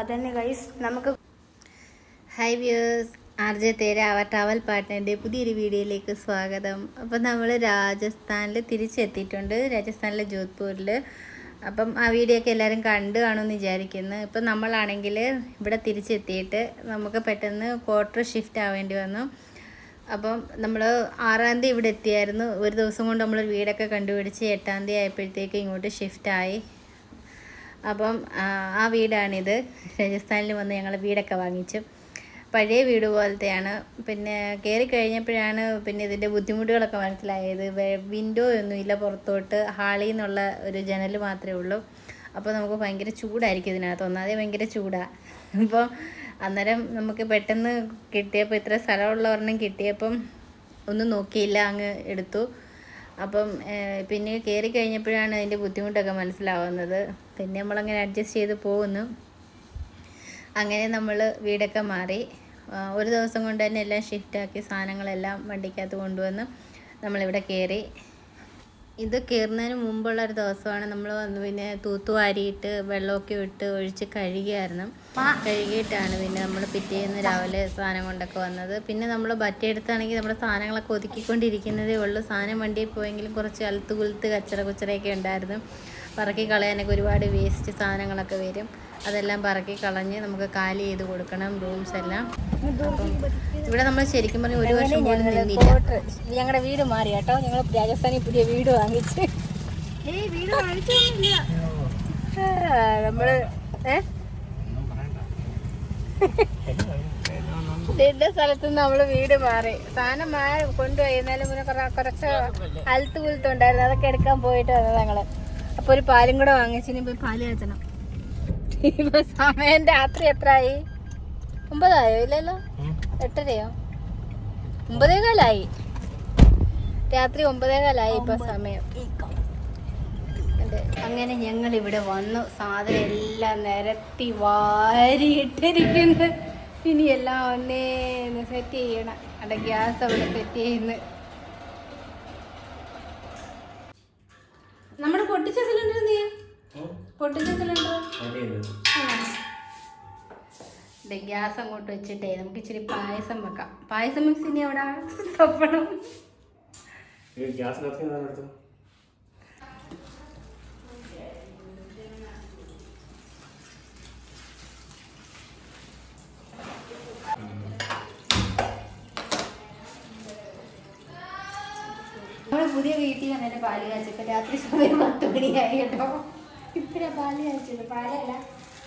അതന്നെ ഗൈസ് നമുക്ക് high views RJ തേര അവർ travel പാർട്ട്ണറിൻ്റെ പുതിയൊരു വീഡിയോയിലേക്ക് സ്വാഗതം. അപ്പം നമ്മൾ രാജസ്ഥാനിൽ തിരിച്ചെത്തിയിട്ടുണ്ട്, രാജസ്ഥാനിലെ ജോധ്പൂരിൽ. അപ്പം ആ വീഡിയോ ഒക്കെ എല്ലാവരും കണ്ടു കാണുമെന്ന് വിചാരിക്കുന്നു. ഇപ്പം നമ്മളാണെങ്കിൽ ഇവിടെ തിരിച്ചെത്തിയിട്ട് നമുക്ക് പെട്ടെന്ന് ക്വാർട്ടർ ഷിഫ്റ്റ് ആവേണ്ടി വന്നു. അപ്പം നമ്മൾ 6-ാം തീയതി ഇവിടെ എത്തിയായിരുന്നു. ഒരു ദിവസം കൊണ്ട് നമ്മൾ വീടൊക്കെ കണ്ടുപിടിച്ച് 8-ാം തീയതി ആയപ്പോഴത്തേക്ക് ഇങ്ങോട്ട് ഷിഫ്റ്റായി. അപ്പം ആ വീടാണിത്. രാജസ്ഥാനിൽ വന്ന് ഞങ്ങൾ വീടൊക്കെ വാങ്ങിച്ചു. പഴയ വീട് പോലത്തെയാണ്. പിന്നെ കയറി കഴിഞ്ഞപ്പോഴാണ് പിന്നെ ഇതിൻ്റെ ബുദ്ധിമുട്ടുകളൊക്കെ മനസ്സിലായത്. വിൻഡോ ഒന്നുമില്ല, പുറത്തോട്ട് ഹാളിൽ നിന്നുള്ള ഒരു ജനൽ മാത്രമേ ഉള്ളൂ. അപ്പോൾ നമുക്ക് ഭയങ്കര ചൂടായിരിക്കും ഇതിനകത്ത്. ഒന്നാമതേ ഭയങ്കര ചൂടാണ്. അപ്പോൾ അന്നേരം നമുക്ക് പെട്ടെന്ന് കിട്ടിയപ്പോൾ, ഇത്ര സ്ഥലമുള്ള ഒരെണ്ണം കിട്ടിയപ്പം ഒന്നും നോക്കിയില്ല, അങ്ങ് എടുത്തു. അപ്പം പിന്നെ കയറി കഴിഞ്ഞപ്പോഴാണ് അതിൻ്റെ ബുദ്ധിമുട്ടൊക്കെ മനസ്സിലാവുന്നത്. പിന്നെ നമ്മളങ്ങനെ അഡ്ജസ്റ്റ് ചെയ്ത് പോകുന്നു. അങ്ങനെ നമ്മൾ വീടൊക്കെ മാറി. ഒരു ദിവസം കൊണ്ട് തന്നെ എല്ലാം ഷിഫ്റ്റാക്കി സാധനങ്ങളെല്ലാം വണ്ടിക്കകത്ത് കൊണ്ടുവന്ന് നമ്മളിവിടെ കയറി. ഇത് കയറുന്നതിന് മുമ്പുള്ള ഒരു ദിവസമാണ്. നമ്മൾ വന്ന് പിന്നെ തൂത്തുവാരിയിട്ട് വെള്ളമൊക്കെ ഇട്ട് ഒഴിച്ച് കഴുകിയായിരുന്നു. കഴുകിയിട്ടാണ് പിന്നെ നമ്മൾ പിറ്റേന്ന് രാവിലെ സാധനം കൊണ്ടൊക്കെ വന്നത്. പിന്നെ നമ്മൾ ബറ്റയെടുത്താണെങ്കിൽ നമ്മുടെ സാധനങ്ങളൊക്കെ ഒതുക്കിക്കൊണ്ടിരിക്കുന്നതേ ഉള്ളൂ. സാധനം വണ്ടിയിൽ പോയെങ്കിലും കുറച്ച് അലുത്ത് കുലുത്ത് കുച്ചറയൊക്കെ ഉണ്ടായിരുന്നു. പറക്കി കളയാനൊക്കെ ഒരുപാട് വേസ്റ്റ് സാധനങ്ങളൊക്കെ വരും. അതെല്ലാം പറക്കി കളഞ്ഞ് നമുക്ക് കാലി ചെയ്ത് കൊടുക്കണം റൂംസ് എല്ലാം. അപ്പം ഇവിടെ നമ്മൾ ശരിക്കും പറഞ്ഞാൽ ഒരു വർഷം പോലും നിന്നില്ല. ഞങ്ങളുടെ വീട് മാറി കേട്ടോ. ഞങ്ങൾ രാജസ്ഥാനിൽ പുതിയ വീട് വാങ്ങിച്ച്. വീട് വാങ്ങിച്ചൊന്നുമില്ല നമ്മള് എന്റെ സ്ഥലത്തുനിന്ന് നമ്മള് വീട് മാറി. സാധനം കൊണ്ടുപോയി. എന്നാലും പിന്നെ കുറച്ച് അലുത്ത് കുലുത്തുണ്ടായിരുന്നു, അതൊക്കെ എടുക്കാൻ പോയിട്ട് വന്നത് ഞങ്ങള്. അപ്പൊ ഒരു പാലും കൂടെ വാങ്ങിച്ചിനി പോയി പാല് കാച്ചണം. ഇപ്പൊ സമയം രാത്രി എത്രയായി? 9 ഇല്ലല്ലോ, 8:30 9:15 രാത്രി 9:15 ഇപ്പൊ സമയം. അങ്ങനെ ഞങ്ങൾ ഇവിടെ വന്നു. സാധനം എല്ലാം നിരത്തി വാരിയിട്ടിരിക്കുന്നു. ഇനി എല്ലാം ഒന്നേ സെറ്റ് ചെയ്യണം. അവിടെ ഗ്യാസ് അവിടെ സെറ്റ് ചെയ്യുന്നു. നമ്മുടെ പൊട്ടിച്ച സിലിണ്ടർ പൊട്ടിച്ച സിലിണ്ടർ ഗ്യാസ് അങ്ങോട്ട് വെച്ചിട്ടേ നമുക്ക് ഇച്ചിരി പായസം വെക്കാം. പായസം മിക്സ് ഇനി അവിടെ തപ്പണം. നമ്മൾ പുതിയ വീട്ടിൽ വന്നിട്ട് പാല് കാച്ചിട്ട് രാത്രി സമയം 10 മണിയായി കേട്ടോ. ഇപ്പഴാ പാല് കാച്ചത്. പാലല്ല,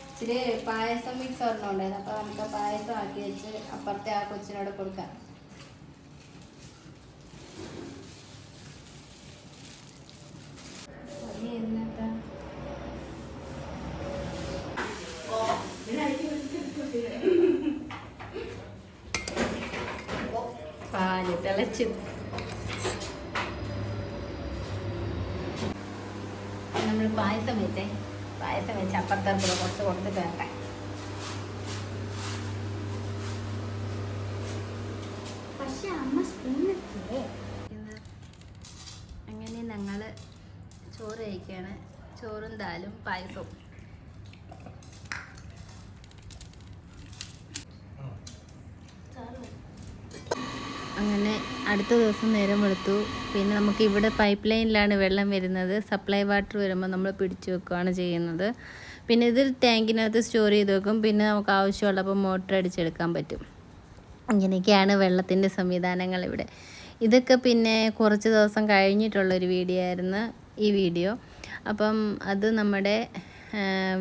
ഇച്ചിരി പായസം മിക്സ് ഒരെണ്ണം ഉണ്ടായിരുന്നു. അപ്പോൾ നമുക്ക് പായസം ആക്കി വെച്ച് അപ്പുറത്തെ ആ കൊച്ചിനോട് കൊടുക്കാം. പാല് തിളച്ചു. നമ്മൾ പായസം വെച്ച് അപ്പുറത്തെ കുറച്ച് കൊടുത്തിട്ട് വരട്ടെ. പക്ഷെ അമ്മ സ്പൂണില്ലേ. അങ്ങനെ ഞങ്ങൾ ചോറ് കഴിക്കുകയാണ്. ചോറും ദാലും പായസവും. അങ്ങനെ അടുത്ത ദിവസം നേരം വെളുത്തു. പിന്നെ നമുക്ക് ഇവിടെ പൈപ്പ് ലൈനിലാണ് വെള്ളം വരുന്നത്. സപ്ലൈ വാട്ടർ വരുമ്പോൾ നമ്മൾ പിടിച്ചു വെക്കുകയാണ് ചെയ്യുന്നത്. പിന്നെ ഇത് ടാങ്കിനകത്ത് സ്റ്റോർ ചെയ്ത് വെക്കും. പിന്നെ നമുക്ക് ആവശ്യമുള്ളപ്പോൾ മോട്ടർ അടിച്ചെടുക്കാൻ പറ്റും. ഇങ്ങനെയൊക്കെയാണ് വെള്ളത്തിൻ്റെ സംവിധാനങ്ങൾ ഇവിടെ. ഇതൊക്കെ പിന്നെ കുറച്ച് ദിവസം കഴിഞ്ഞിട്ടുള്ളൊരു വീഡിയോ ആയിരുന്നു ഈ വീഡിയോ. അപ്പം അത് നമ്മുടെ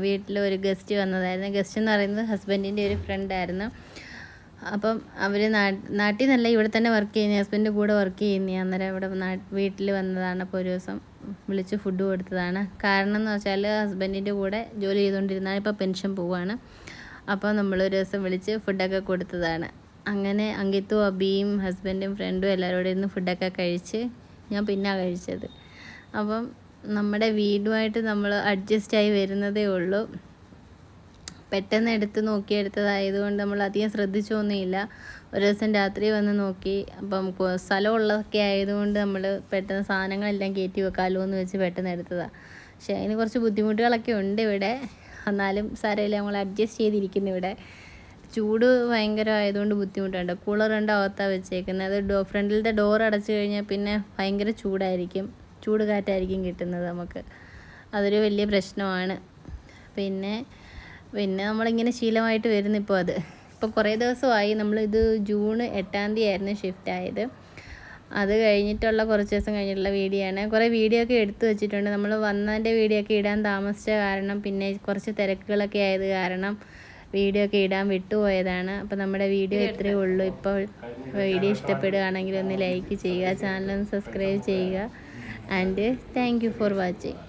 വീട്ടിൽ ഒരു ഗസ്റ്റ് വന്നതായിരുന്നു. ഗസ്റ്റ് എന്ന് പറയുന്നത് ഹസ്ബൻഡിൻ്റെ ഒരു ഫ്രണ്ടായിരുന്നു. അപ്പം അവർ നാട്ടിൽ നിന്നല്ല, ഇവിടെ തന്നെ വർക്ക് ചെയ്യുന്ന, ഹസ്ബൻഡിൻ്റെ കൂടെ വർക്ക് ചെയ്യുന്ന. അന്നേരം ഇവിടെ വീട്ടിൽ വന്നതാണ്. അപ്പോൾ ഒരു ദിവസം വിളിച്ച് ഫുഡ് കൊടുത്തതാണ്. കാരണം എന്ന് വെച്ചാൽ ഹസ്ബൻഡിൻ്റെ കൂടെ ജോലി ചെയ്തുകൊണ്ടിരുന്നതാണ്, ഇപ്പോൾ പെൻഷൻ പോവുകയാണ്. അപ്പോൾ നമ്മളൊരു ദിവസം വിളിച്ച് ഫുഡൊക്കെ കൊടുത്തതാണ്. അങ്ങനെ അങ്കിത്തും അബിയും ഹസ്ബൻഡും ഫ്രണ്ടും എല്ലാവരോടും ഇരുന്ന് ഫുഡൊക്കെ കഴിച്ച് ഞാൻ പിന്നെ കഴിച്ചത്. അപ്പം നമ്മുടെ വീടുമായിട്ട് നമ്മൾ അഡ്ജസ്റ്റായി വരുന്നതേ ഉള്ളൂ. പെട്ടെന്ന് എടുത്ത് നോക്കിയെടുത്തതായതുകൊണ്ട് നമ്മൾ അധികം ശ്രദ്ധിച്ചൊന്നുമില്ല. ഒരു ദിവസം രാത്രി വന്ന് നോക്കി. അപ്പം സ്ഥലമുള്ളതൊക്കെ ആയതുകൊണ്ട് നമ്മൾ പെട്ടെന്ന് സാധനങ്ങളെല്ലാം കയറ്റി വെക്കാമല്ലോ എന്ന് വെച്ച് പെട്ടെന്ന് എടുത്തതാണ്. പക്ഷേ അതിന് കുറച്ച് ബുദ്ധിമുട്ടുകളൊക്കെ ഉണ്ട് ഇവിടെ. എന്നാലും സാരമില്ല, നമ്മൾ അഡ്ജസ്റ്റ് ചെയ്തിരിക്കുന്നു ഇവിടെ. ചൂട് ഭയങ്കരമായതുകൊണ്ട് ബുദ്ധിമുട്ടുണ്ട്. കൂളറുണ്ട് അകത്താണ് വെച്ചേക്കുന്നത്. അത് ഫ്രണ്ടിലത്തെ ഡോർ അടച്ചു കഴിഞ്ഞാൽ പിന്നെ ഭയങ്കര ചൂടായിരിക്കും, ചൂട് കാറ്റായിരിക്കും കിട്ടുന്നത് നമുക്ക്. അതൊരു വലിയ പ്രശ്നമാണ്. പിന്നെ നമ്മളിങ്ങനെ ശീലമായിട്ട് വരുന്നു ഇപ്പോൾ. ഇപ്പോൾ കുറേ ദിവസമായി. നമ്മളിത് ജൂൺ 8-ാം തീയതി ആയിരുന്നു ഷിഫ്റ്റ് ആയത്. അത് കഴിഞ്ഞിട്ടുള്ള കുറച്ച് ദിവസം കഴിഞ്ഞിട്ടുള്ള വീഡിയോ ആണ്. കുറേ വീഡിയോ ഒക്കെ എടുത്തു വെച്ചിട്ടുണ്ട്. നമ്മൾ വന്നതിൻ്റെ വീഡിയോ ഒക്കെ ഇടാൻ താമസിച്ച കാരണം, പിന്നെ കുറച്ച് തിരക്കുകളൊക്കെ ആയത് കാരണം വീഡിയോ ഒക്കെ ഇടാൻ വിട്ടുപോയതാണ്. അപ്പോൾ നമ്മുടെ വീഡിയോ ഇത്രയേ ഉള്ളൂ. ഇപ്പോൾ വീഡിയോ ഇഷ്ടപ്പെടുകയാണെങ്കിൽ ഒന്ന് ലൈക്ക് ചെയ്യുക, ചാനൽ ഒന്ന് സബ്സ്ക്രൈബ് ചെയ്യുക. And thank you for watching.